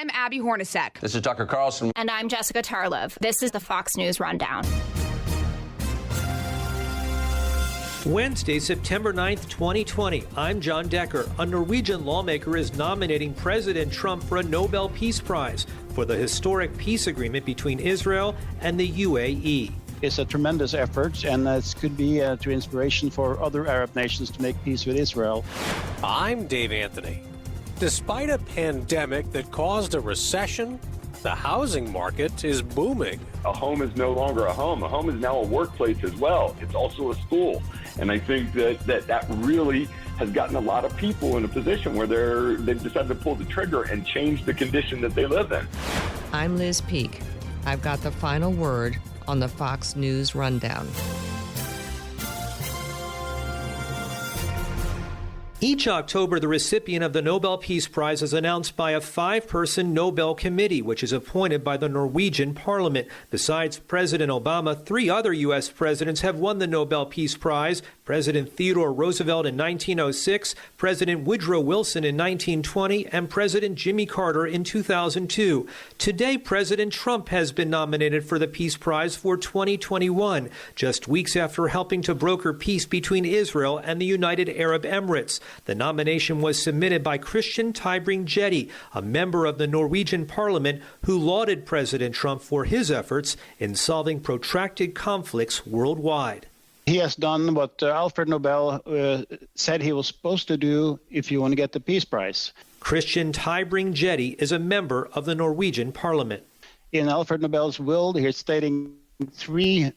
I'm Abby Hornacek. This is Tucker Carlson. And I'm Jessica Tarlov. This is the Fox News Rundown. Wednesday, September 9th, 2020. I'm John Decker. A Norwegian lawmaker is nominating President Trump for a Nobel Peace Prize for the historic peace agreement between Israel and the UAE. It's a tremendous effort, and it could be to inspiration for other Arab nations to make peace with Israel. I'm Dave Anthony. Despite a pandemic that caused a recession, the housing market is booming. A home is no longer a home. A home is now a workplace as well. It's also a school. And I think that really has gotten a lot of people in a position where they've decided to pull the trigger and change the condition that they live in. I'm Liz Peek. I've got the final word on the Fox News Rundown. Each October, the recipient of the Nobel Peace Prize is announced by a 5-person Nobel committee, which is appointed by the Norwegian Parliament. Besides President Obama, 3 other U.S. presidents have won the Nobel Peace Prize. President Theodore Roosevelt in 1906, President Woodrow Wilson in 1920, and President Jimmy Carter in 2002. Today, President Trump has been nominated for the Peace Prize for 2021, just weeks after helping to broker peace between Israel and the United Arab Emirates. The nomination was submitted by Christian Tybring-Gjedde, a member of the Norwegian Parliament, who lauded President Trump for his efforts in solving protracted conflicts worldwide. He has done what Alfred Nobel said he was supposed to do if you want to get the Peace Prize. Christian Tybring-Gjedde is a member of the Norwegian Parliament. In Alfred Nobel's will, he's stating three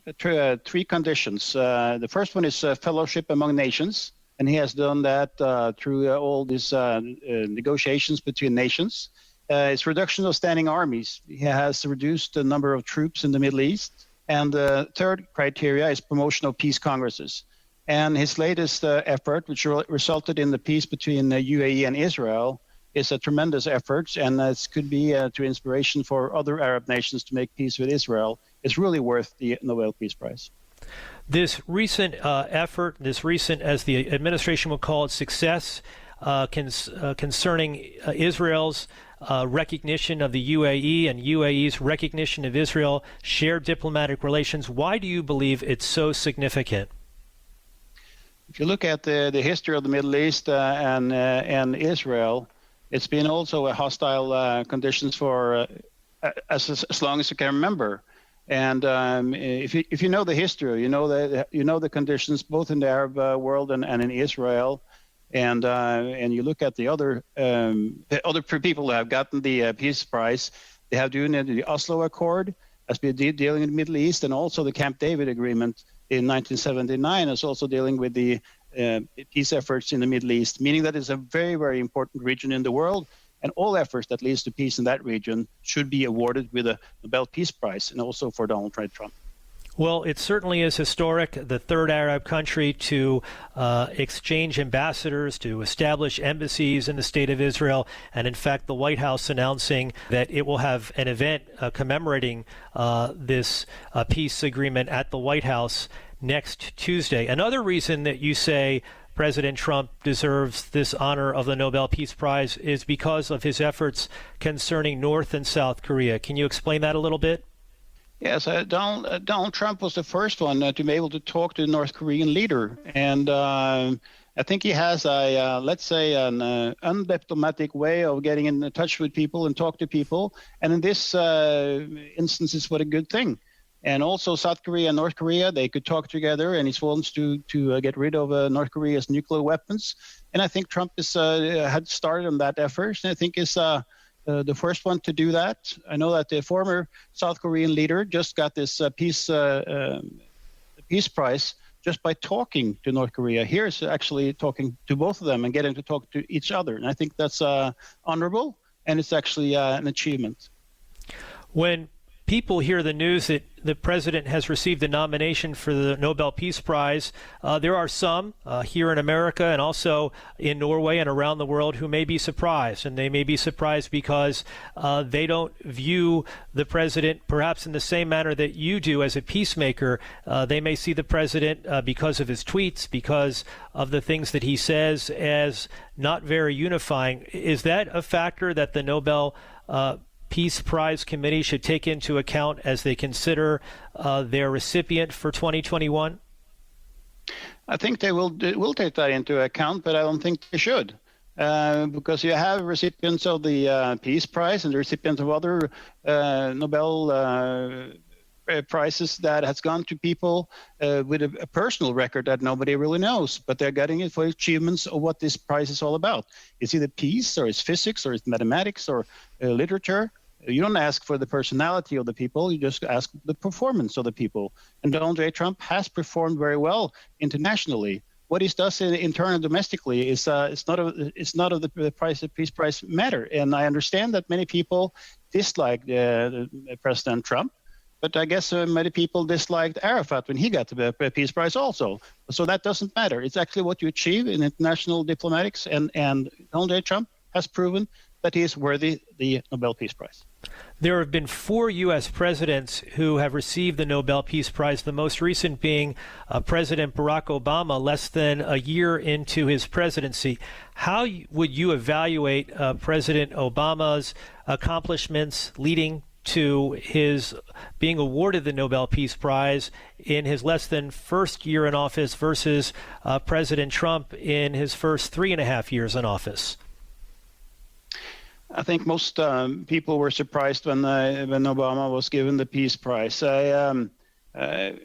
conditions. The first one is fellowship among nations. And he has done that through all these negotiations between nations. It's reduction of standing armies. He has reduced the number of troops in the Middle East. And the third criteria is promotion of peace congresses. And his latest effort, which resulted in the peace between the UAE and Israel, is a tremendous effort. And it could be to inspiration for other Arab nations to make peace with Israel. It's really worth the Nobel Peace Prize. This recent effort, as the administration would call it, success concerning Israel's recognition of the UAE and UAE's recognition of Israel, shared diplomatic relations. Why do you believe it's so significant? If you look at the history of the Middle East and Israel, it's been also a hostile conditions for as long as you can remember. And if you know the history, you know the conditions both in the Arab world and in Israel, and you look at the other people who have gotten the Peace Prize, they have doing the Oslo Accord as been dealing in the Middle East, and also the Camp David Agreement in 1979 is also dealing with the peace efforts in the Middle East, meaning that it's a very, very important region in the world. And all efforts that leads to peace in that region should be awarded with a Nobel Peace Prize, and also for Donald Trump. Well, it certainly is historic, the third Arab country to exchange ambassadors, to establish embassies in the state of Israel, and in fact, the White House announcing that it will have an event commemorating this peace agreement at the White House next Tuesday. Another reason that you say President Trump deserves this honor of the Nobel Peace Prize is because of his efforts concerning North and South Korea. Can you explain that a little bit? Yes, Donald Trump was the first one to be able to talk to the North Korean leader. And I think he has let's say, an undiplomatic way of getting in touch with people and talk to people. And in this instance, it's what a good thing. And also South Korea and North Korea, they could talk together, and he wants to get rid of North Korea's nuclear weapons. And I think Trump had started on that effort, and I think is the first one to do that. I know that the former South Korean leader just got this Peace Prize just by talking to North Korea. Here's actually talking to both of them and getting to talk to each other. And I think that's honorable, and it's actually an achievement. When people hear the news that the president has received a nomination for the Nobel Peace Prize, there are some here in America and also in Norway and around the world who may be surprised. And they may be surprised because they don't view the president perhaps in the same manner that you do as a peacemaker. They may see the president because of his tweets, because of the things that he says, as not very unifying. Is that a factor that the Nobel Peace Prize Committee should take into account as they consider their recipient for 2021? I think they will take that into account, but I don't think they should. Because you have recipients of the Peace Prize and the recipients of other Nobel prizes that has gone to people with a personal record that nobody really knows, but they're getting it for achievements of what this prize is all about. It's either peace, or it's physics, or it's mathematics, or literature. You don't ask for the personality of the people, you just ask the performance of the people. And Donald J. Trump has performed very well internationally. What he does internally, domestically, is it's not of the Peace Prize matter. And I understand that many people dislike President Trump, but I guess many people disliked Arafat when he got the Peace Prize also. So that doesn't matter. It's actually what you achieve in international diplomatics, and Donald J. Trump has proven that he is worthy the Nobel Peace Prize. There have been 4 U.S. presidents who have received the Nobel Peace Prize, the most recent being President Barack Obama, less than a year into his presidency. How would you evaluate President Obama's accomplishments leading to his being awarded the Nobel Peace Prize in his less than first year in office versus President Trump in his first 3.5 years in office? I think most people were surprised when Obama was given the Peace Prize. And I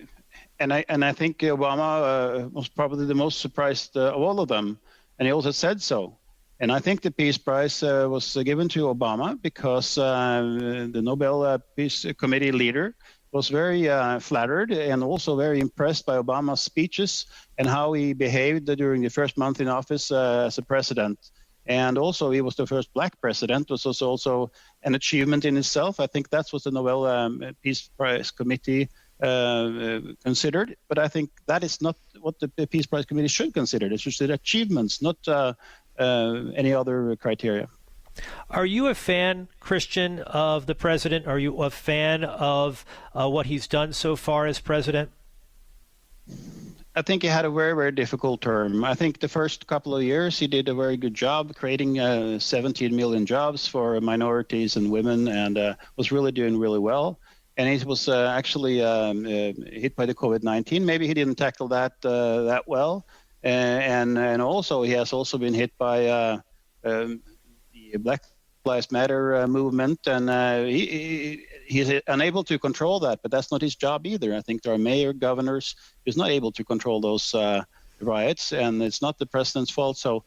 think Obama was probably the most surprised of all of them, and he also said so. And I think the Peace Prize was given to Obama because the Nobel Peace Committee leader was very flattered and also very impressed by Obama's speeches and how he behaved during the first month in office as a president. And also, he was the first black president, which was also an achievement in itself. I think that's what the Nobel Peace Prize Committee considered. But I think that is not what the Peace Prize Committee should consider. It should consider achievements, not any other criteria. Are you a fan, Christian, of the president? Are you a fan of what he's done so far as president? I think he had a very, very difficult term. I think the first couple of years he did a very good job creating 17 million jobs for minorities and women, and was really doing really well. And he was actually hit by the COVID-19. Maybe he didn't tackle that that well. And also he has also been hit by the Black Lives Matter movement, and he's unable to control that, but that's not his job either. I think there are mayor, governors who's not able to control those riots, and it's not the president's fault. So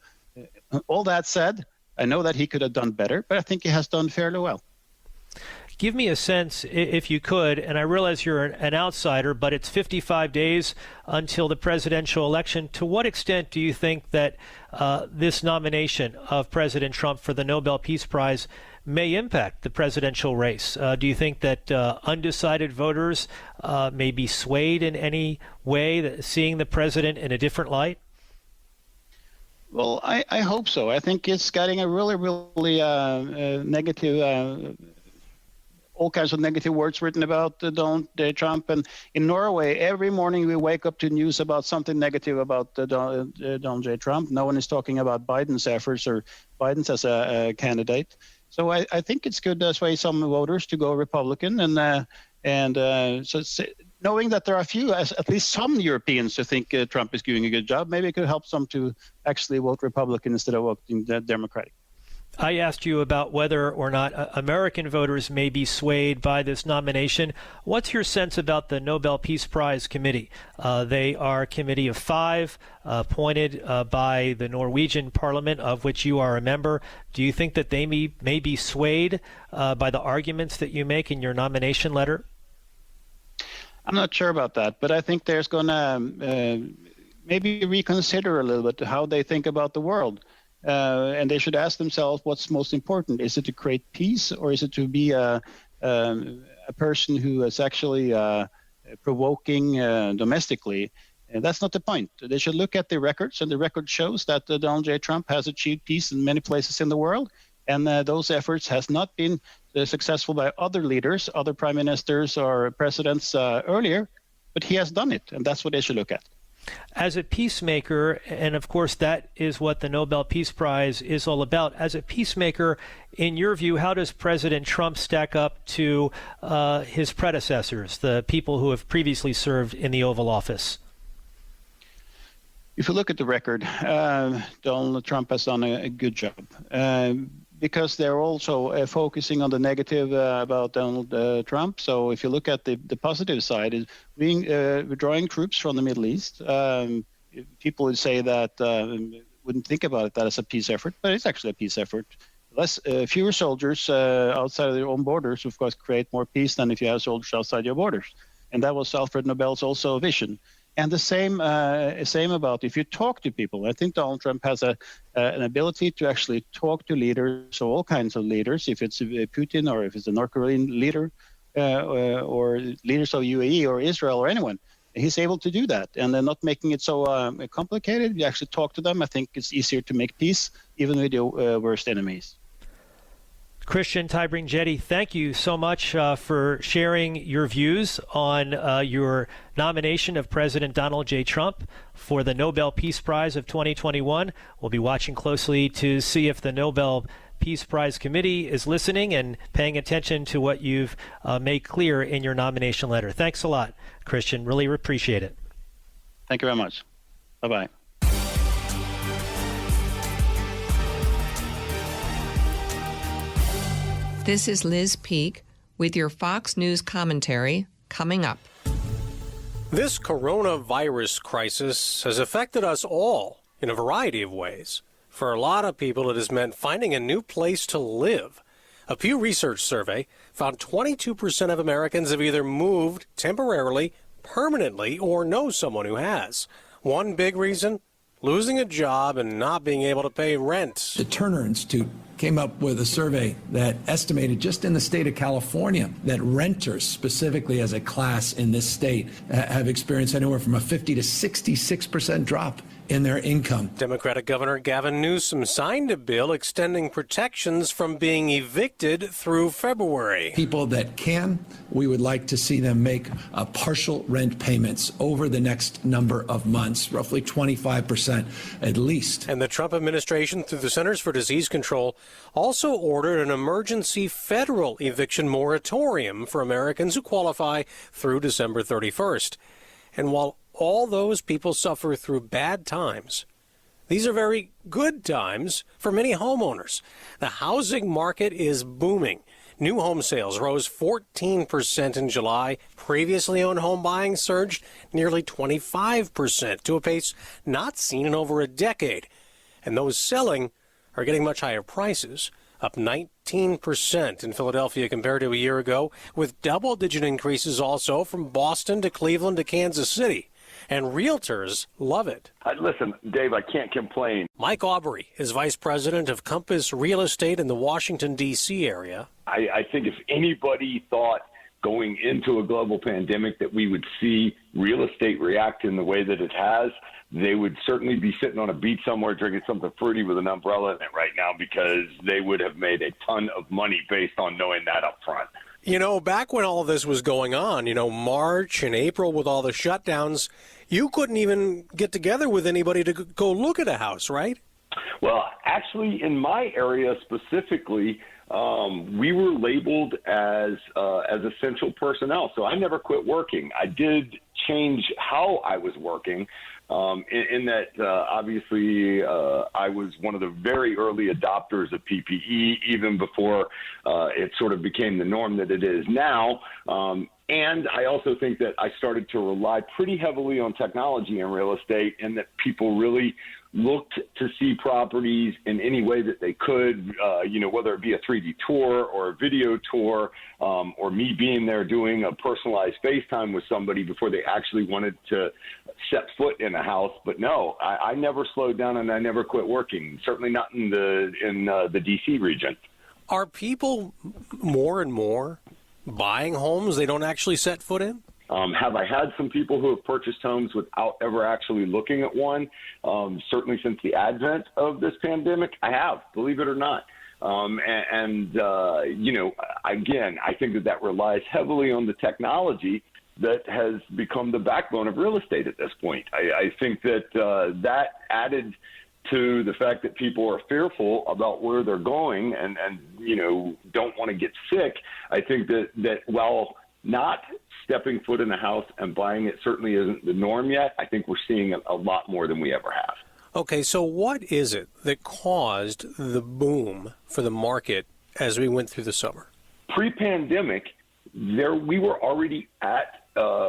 all that said, I know that he could have done better, but I think he has done fairly well. Give me a sense, if you could, and I realize you're an outsider, but it's 55 days until the presidential election. To what extent do you think that this nomination of President Trump for the Nobel Peace Prize may impact the presidential race? Do you think that undecided voters may be swayed in any way, seeing the president in a different light? Well, I hope so. I think it's getting a really, really negative all kinds of negative words written about Donald J. Trump. And in Norway, every morning we wake up to news about something negative about Donald J. Trump. No one is talking about Biden's efforts or Biden's as a candidate. So I think it's good to sway some voters to go Republican. So knowing that there are a few, at least some Europeans who think Trump is doing a good job, maybe it could help some to actually vote Republican instead of voting Democratic. I asked you about whether or not American voters may be swayed by this nomination. What's your sense about the Nobel Peace Prize Committee? They are a committee of 5 appointed by the Norwegian Parliament, of which you are a member. Do you think that they may be swayed by the arguments that you make in your nomination letter? I'm not sure about that, but I think there's going to maybe reconsider a little bit how they think about the world. And they should ask themselves what's most important. Is it to create peace, or is it to be a person who is actually provoking domestically. And that's not the point. They should look at the records, and the record shows that Donald J. Trump has achieved peace in many places in the world, and those efforts has not been successful by other leaders, other prime ministers or presidents earlier, but he has done it, and that's what they should look at. As a peacemaker, and of course that is what the Nobel Peace Prize is all about, as a peacemaker, in your view, how does President Trump stack up to his predecessors, the people who have previously served in the Oval Office? If you look at the record, Donald Trump has done a good job because they're also focusing on the negative about Donald Trump. So if you look at the positive side, is withdrawing troops from the Middle East. People would say that wouldn't think about that as a peace effort, but it's actually a peace effort. Fewer soldiers outside of their own borders, of course, create more peace than if you have soldiers outside your borders. And that was Alfred Nobel's also vision. And the same about if you talk to people. I think Donald Trump has an ability to actually talk to leaders, so all kinds of leaders, if it's Putin or if it's a North Korean leader or leaders of UAE or Israel or anyone. He's able to do that, and they're not making it so complicated. You actually talk to them. I think it's easier to make peace, even with your worst enemies. Christian Tybring-Gjedde, thank you so much for sharing your views on your nomination of President Donald J. Trump for the Nobel Peace Prize of 2021. We'll be watching closely to see if the Nobel Peace Prize Committee is listening and paying attention to what you've made clear in your nomination letter. Thanks a lot, Christian. Really appreciate it. Thank you very much. Bye-bye. This is Liz Peek with your Fox News commentary coming up. This coronavirus crisis has affected us all in a variety of ways. For a lot of people, it has meant finding a new place to live. A Pew Research survey found 22% of Americans have either moved temporarily, permanently, or know someone who has. One big reason? Losing a job and not being able to pay rent. The Turner Institute came up with a survey that estimated just in the state of California that renters, specifically as a class in this state, have experienced anywhere from a 50 to 66% drop in their income. Democratic Governor Gavin Newsom signed a bill extending protections from being evicted through February. People that can, we would like to see them make partial rent payments over the next number of months, roughly 25% at least. And the Trump administration, through the Centers for Disease Control, also ordered an emergency federal eviction moratorium for Americans who qualify through December 31st. And while all those people suffer through bad times, these are very good times for many homeowners. The housing market is booming. New home sales rose 14% in July. Previously owned home buying surged nearly 25% to a pace not seen in over a decade. And those selling are getting much higher prices, up 19% in Philadelphia compared to a year ago, with double-digit increases also from Boston to Cleveland to Kansas City. And realtors love it. Listen, Dave, I can't complain. Mike Aubrey is vice president of Compass Real Estate in the Washington, D.C. area. I think if anybody thought going into a global pandemic that we would see real estate react in the way that it has, they would certainly be sitting on a beach somewhere drinking something fruity with an umbrella in it right now, because they would have made a ton of money based on knowing that up front. You know, back when all of this was going on, March and April with all the shutdowns, you couldn't even get together with anybody to go look at a house, right? Well, actually, in my area specifically, we were labeled as essential personnel, so I never quit working. I did change how I was working, in that obviously I was one of the very early adopters of PPE, even before it sort of became the norm that it is now. And I also think that I started to rely pretty heavily on technology in real estate, and that people really looked to see properties in any way that they could, whether it be a 3D tour or a video tour, or me being there doing a personalized FaceTime with somebody before they actually wanted to set foot in a house. But no, I never slowed down, and I never quit working, certainly not in the D.C. region. Are people more and more buying homes they don't actually set foot in? Have I had some people who have purchased homes without ever actually looking at one? Certainly since the advent of this pandemic, I have, believe it or not. Again, I think that relies heavily on the technology that has become the backbone of real estate at this point. I think that that added to the fact that people are fearful about where they're going and don't want to get sick. I think that while not stepping foot in the house and buying it certainly isn't the norm yet, I think we're seeing a lot more than we ever have. Okay, so what is it that caused the boom for the market as we went through the summer? Pre-pandemic, we were already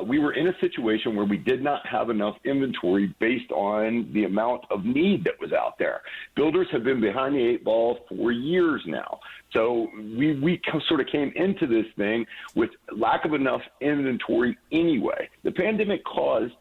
we were in a situation where we did not have enough inventory based on the amount of need that was out there. Builders have been behind the eight ball for years now. So we sort of came into this thing with lack of enough inventory anyway. The pandemic caused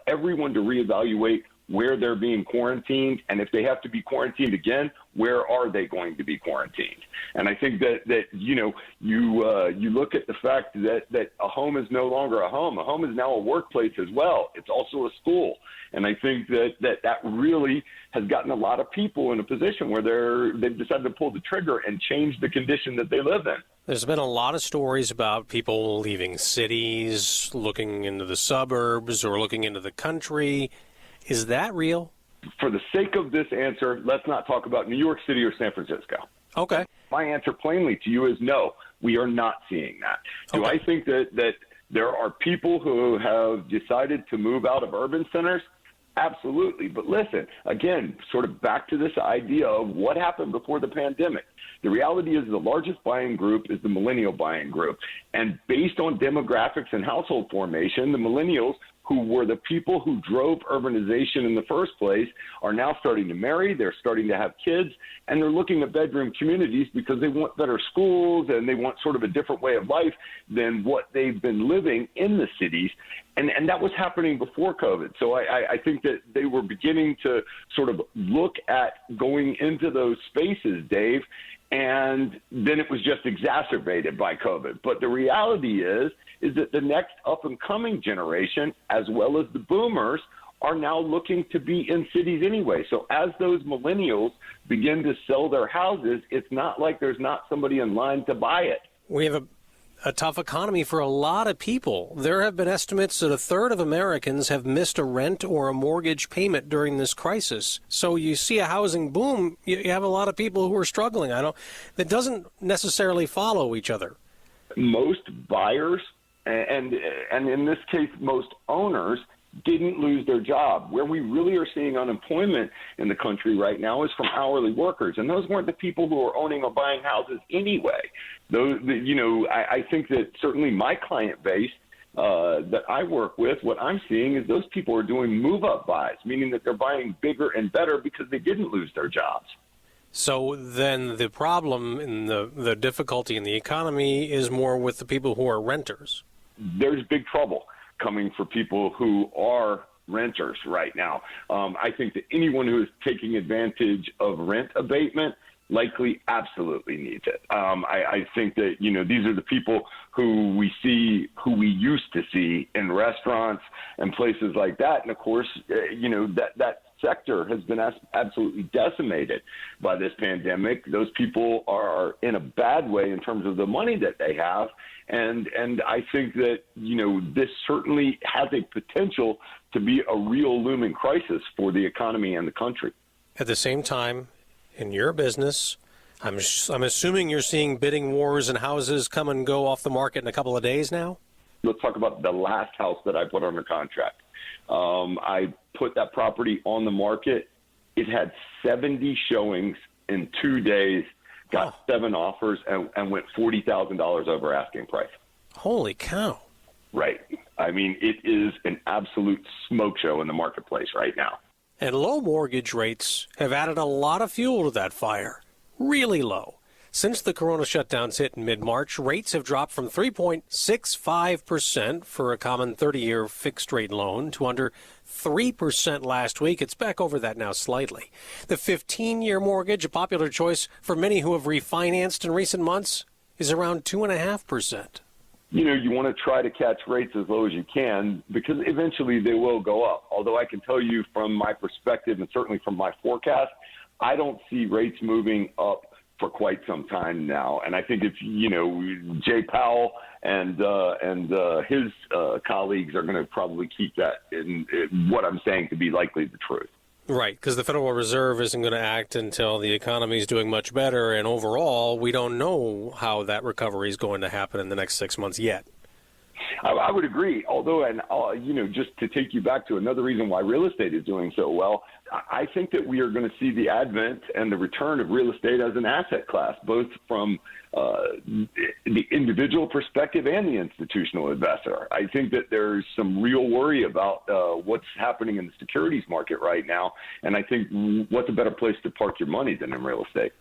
everyone to reevaluate where they're being quarantined, and if they have to be quarantined again, where are they going to be quarantined? And I think that you look at the fact that a home is no longer a home. A home is now a workplace as well. It's also a school. And I think that really has gotten a lot of people in a position where they've decided to pull the trigger and change the condition that they live in. There's been a lot of stories about people leaving cities, looking into the suburbs or looking into the country. Is that real? For the sake of this answer, let's not talk about New York City or San Francisco. Okay. My answer plainly to you is no, we are not seeing that. Okay. Do I think that there are people who have decided to move out of urban centers? Absolutely. But listen, again, sort of back to this idea of what happened before the pandemic. The reality is the largest buying group is the millennial buying group. And based on demographics and household formation, the millennials, who were the people who drove urbanization in the first place, are now starting to marry, they're starting to have kids, and they're looking at bedroom communities because they want better schools and they want sort of a different way of life than what they've been living in the cities. And that was happening before COVID. So I think that they were beginning to sort of look at going into those spaces, Dave, and then it was just exacerbated by COVID. But the reality is that the next up-and-coming generation, as well as the boomers, are now looking to be in cities anyway. So as those millennials begin to sell their houses, it's not like there's not somebody in line to buy it. We have a tough economy for a lot of people. There have been estimates that a third of Americans have missed a rent or a mortgage payment during this crisis. So you see a housing boom, you have a lot of people who are struggling. That doesn't necessarily follow each other. Most buyers, and in this case, most owners, didn't lose their job. Where we really are seeing unemployment in the country right now is from hourly workers, and those weren't the people who are owning or buying houses anyway. I think that certainly my client base that I work with, what I'm seeing is those people are doing move-up buys, meaning that they're buying bigger and better because they didn't lose their jobs. So then the problem and the difficulty in the economy is more with the people who are renters. There's big trouble coming for people who are renters right now. I think that anyone who is taking advantage of rent abatement likely absolutely needs it. I think that, these are the people who we used to see in restaurants and places like that. And of course, that sector has been absolutely decimated by this pandemic. Those people are in a bad way in terms of the money that they have. And I think that, this certainly has a potential to be a real looming crisis for the economy and the country. At the same time, in your business, I'm assuming you're seeing bidding wars and houses come and go off the market in a couple of days now? Let's talk about the last house that I put under contract. I put that property on the market. It had 70 showings in 2 days, got 7 offers, and went $40,000 over asking price. Holy cow. Right. I mean, it is an absolute smoke show in the marketplace right now. And low mortgage rates have added a lot of fuel to that fire. Really low. Since the corona shutdowns hit in mid-March, rates have dropped from 3.65% for a common 30-year fixed-rate loan to under 3% last week. It's back over that now slightly. The 15-year mortgage, a popular choice for many who have refinanced in recent months, is around 2.5%. you want to try to catch rates as low as you can because eventually they will go up. Although I can tell you from my perspective and certainly from my forecast, I don't see rates moving up for quite some time now. And I think if, Jay Powell and his colleagues are going to probably keep that in what I'm saying to be likely the truth. Right, because the Federal Reserve isn't going to act until the economy is doing much better, and overall, we don't know how that recovery is going to happen in the next 6 months yet. I would agree. Although, just to take you back to another reason why real estate is doing so well, I think that we are going to see the advent and the return of real estate as an asset class, both from the individual perspective and the institutional investor. I think that there's some real worry about what's happening in the securities market right now, and I think what's a better place to park your money than in real estate.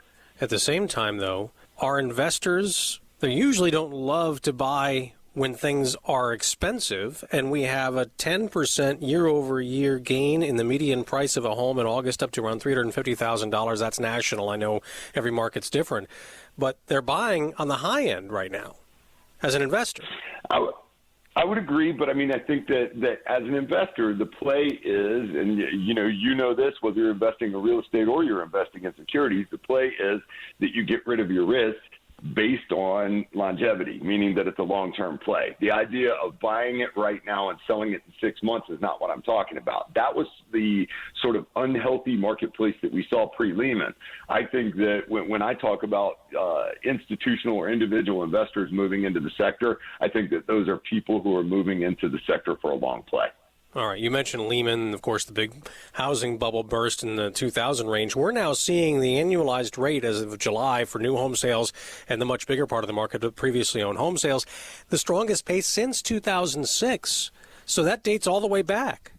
At the same time, though, our investors, they usually don't love to buy when things are expensive, and we have a 10% year-over-year gain in the median price of a home in August up to around $350,000. That's national. I know every market's different. But they're buying on the high end right now as an investor. I would agree, but I think that as an investor, the play is, and you know this, whether you're investing in real estate or you're investing in securities, the play is that you get rid of your risk based on longevity, meaning that it's a long-term play. The idea of buying it right now and selling it in 6 months is not what I'm talking about. That was the sort of unhealthy marketplace that we saw pre-Lehman. I think that when I talk about institutional or individual investors moving into the sector, I think that those are people who are moving into the sector for a long play. All right, you mentioned Lehman, of course, the big housing bubble burst in the 2000 range. We're now seeing the annualized rate as of July for new home sales and the much bigger part of the market of previously owned home sales, the strongest pace since 2006. So that dates all the way back.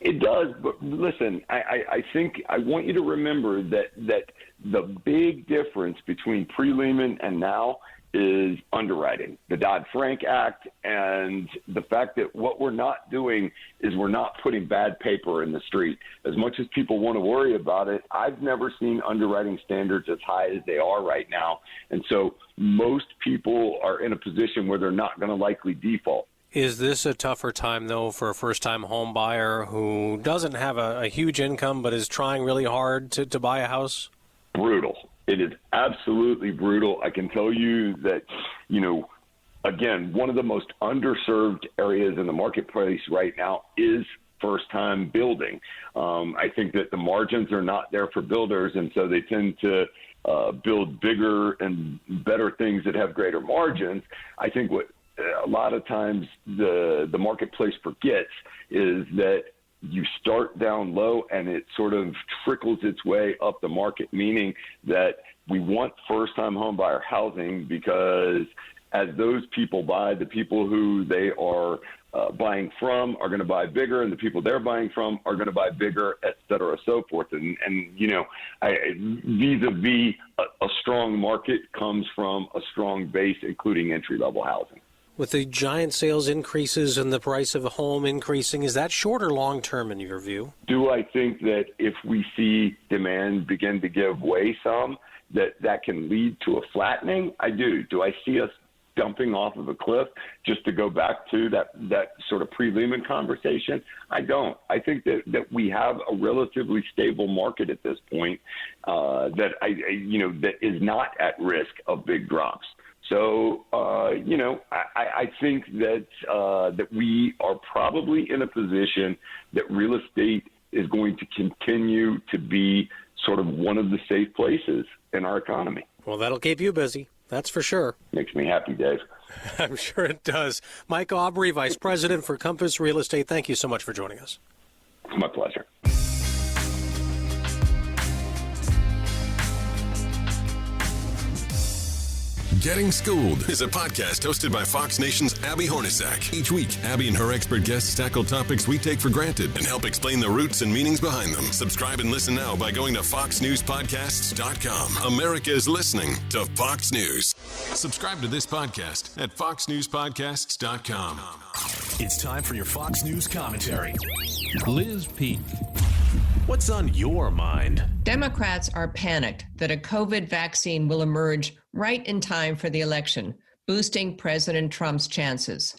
It does, but listen, I think I want you to remember that the big difference between pre-Lehman and now is underwriting, the Dodd-Frank Act, and the fact that what we're not doing is we're not putting bad paper in the street. As much as people want to worry about it, I've never seen underwriting standards as high as they are right now. And so most people are in a position where they're not going to likely default. Is this a tougher time, though, for a first-time home buyer who doesn't have a huge income but is trying really hard to buy a house? Brutal. It is absolutely brutal. I can tell you that, again, one of the most underserved areas in the marketplace right now is first-time building. I think that the margins are not there for builders, and so they tend to build bigger and better things that have greater margins. I think what a lot of times the marketplace forgets is that you start down low and it sort of trickles its way up the market, meaning that we want first-time homebuyer housing because as those people buy, the people who they are buying from are going to buy bigger, and the people they're buying from are going to buy bigger, et cetera, so forth. And vis-a-vis a strong market comes from a strong base, including entry-level housing. With the giant sales increases and the price of a home increasing, is that short or long term in your view? Do I think that if we see demand begin to give way some, that can lead to a flattening? I do. Do I see us dumping off of a cliff, just to go back to that sort of pre-Lehman conversation? I don't. I think that we have a relatively stable market at this point that is not at risk of big drops. So, I think that we are probably in a position that real estate is going to continue to be sort of one of the safe places in our economy. Well, that'll keep you busy. That's for sure. Makes me happy, Dave. I'm sure it does. Mike Aubrey, Vice President for Compass Real Estate, thank you so much for joining us. It's my pleasure. Getting Schooled is a podcast hosted by Fox Nation's Abby Hornacek. Each week, Abby and her expert guests tackle topics we take for granted and help explain the roots and meanings behind them. Subscribe and listen now by going to foxnewspodcasts.com. America is listening to Fox News. Subscribe to this podcast at foxnewspodcasts.com. It's time for your Fox News commentary. Liz Peek. What's on your mind? Democrats are panicked that a COVID vaccine will emerge right in time for the election. boosting President Trump's chances.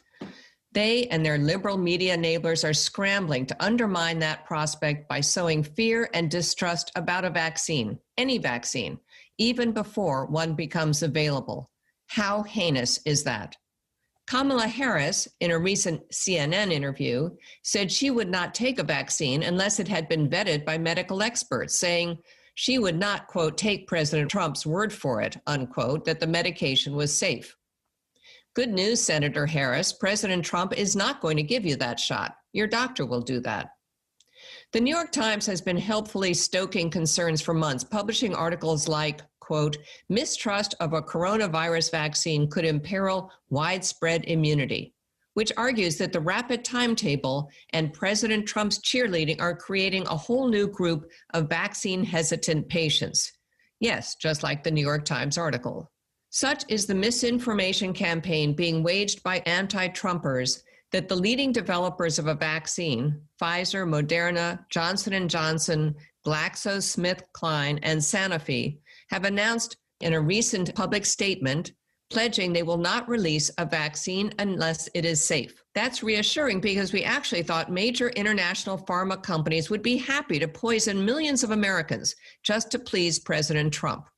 They and their liberal media enablers are scrambling to undermine that prospect by sowing fear and distrust about a vaccine, any vaccine, even before one becomes available. How heinous is that? Kamala Harris, in a recent CNN interview, said she would not take a vaccine unless it had been vetted by medical experts, saying she would not, quote, take President Trump's word for it, unquote, that the medication was safe. Good news, Senator Harris. President Trump is not going to give you that shot. Your doctor will do that. The New York Times has been helpfully stoking concerns for months, publishing articles like, quote, mistrust of a coronavirus vaccine could imperil widespread immunity, which argues that the rapid timetable and President Trump's cheerleading are creating a whole new group of vaccine-hesitant patients. Yes, just like the New York Times article. Such is the misinformation campaign being waged by anti-Trumpers that the leading developers of a vaccine, Pfizer, Moderna, Johnson & Johnson, GlaxoSmithKline, and Sanofi, have announced in a recent public statement pledging they will not release a vaccine unless it is safe. That's reassuring because we actually thought major international pharma companies would be happy to poison millions of Americans just to please President Trump.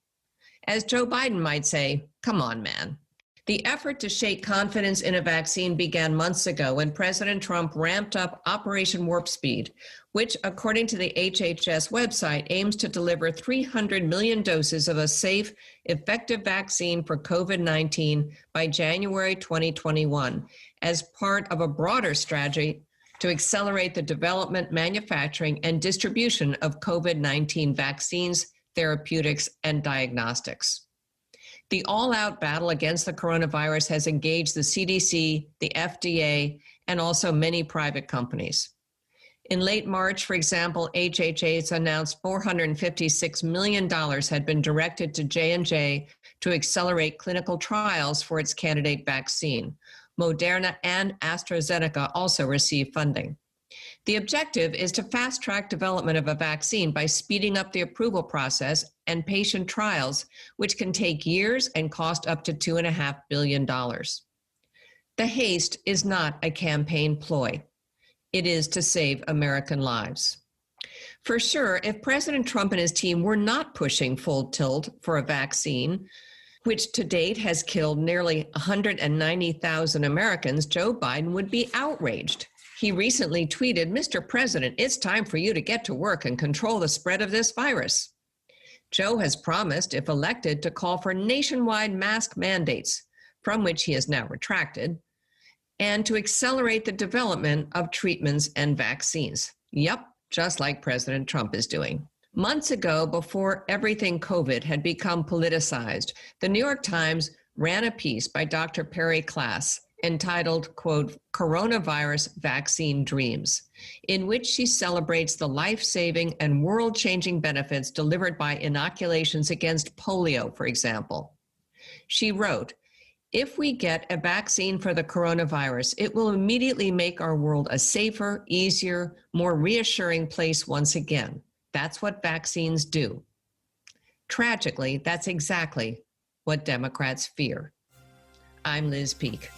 As Joe Biden might say, come on, man. The effort to shake confidence in a vaccine began months ago when President Trump ramped up Operation Warp Speed, which, according to the HHS website, aims to deliver 300 million doses of a safe, effective vaccine for COVID-19 by January 2021, as part of a broader strategy to accelerate the development, manufacturing, and distribution of COVID-19 vaccines, therapeutics, and diagnostics. The all-out battle against the coronavirus has engaged the CDC, the FDA, and also many private companies. In late March, for example, HHS announced $456 million had been directed to J&J to accelerate clinical trials for its candidate vaccine. Moderna and AstraZeneca also received funding. The objective is to fast-track development of a vaccine by speeding up the approval process and patient trials, which can take years and cost up to $2.5 billion. The haste is not a campaign ploy. It is to save American lives. For sure, if President Trump and his team were not pushing full tilt for a vaccine, which to date has killed nearly 190,000 Americans, Joe Biden would be outraged. He recently tweeted, "Mr. President, it's time for you to get to work and control the spread of this virus." Joe has promised, if elected, to call for nationwide mask mandates, from which he has now retracted, and to accelerate the development of treatments and vaccines. Yep, just like President Trump is doing. Months ago, before everything COVID had become politicized, the New York Times ran a piece by Dr. Perry Klass entitled, quote, Coronavirus Vaccine Dreams, in which she celebrates the life-saving and world-changing benefits delivered by inoculations against polio, for example. She wrote, "If we get a vaccine for the coronavirus, it will immediately make our world a safer, easier, more reassuring place once again. That's what vaccines do." Tragically, that's exactly what Democrats fear. I'm Liz Peek.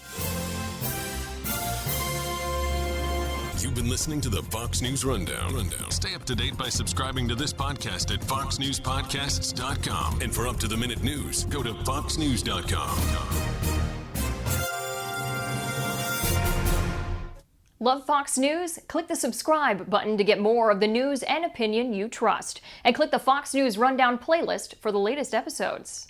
You've been listening to the Fox News Rundown. Stay up to date by subscribing to this podcast at foxnewspodcasts.com. And for up-to-the-minute news, go to foxnews.com. Love Fox News? Click the subscribe button to get more of the news and opinion you trust. And click the Fox News Rundown playlist for the latest episodes.